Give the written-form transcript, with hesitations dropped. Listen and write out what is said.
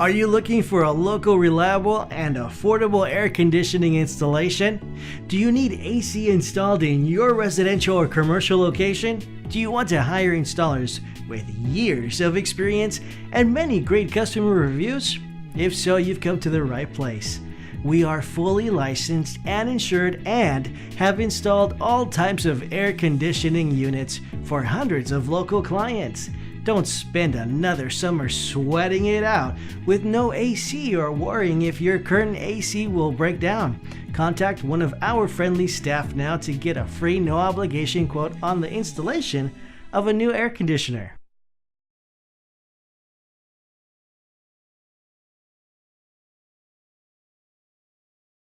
Are you looking for a local, reliable, and affordable air conditioning installation? Do you need AC installed in your residential or commercial location? Do you want to hire installers with years of experience and many great customer reviews? If so, you've come to the right place. We are fully licensed and insured and have installed all types of air conditioning units for hundreds of local clients. Don't spend another summer sweating it out with no AC or worrying if your current AC will break down. Contact one of our friendly staff now to get a free no obligation quote on the installation of a new air conditioner.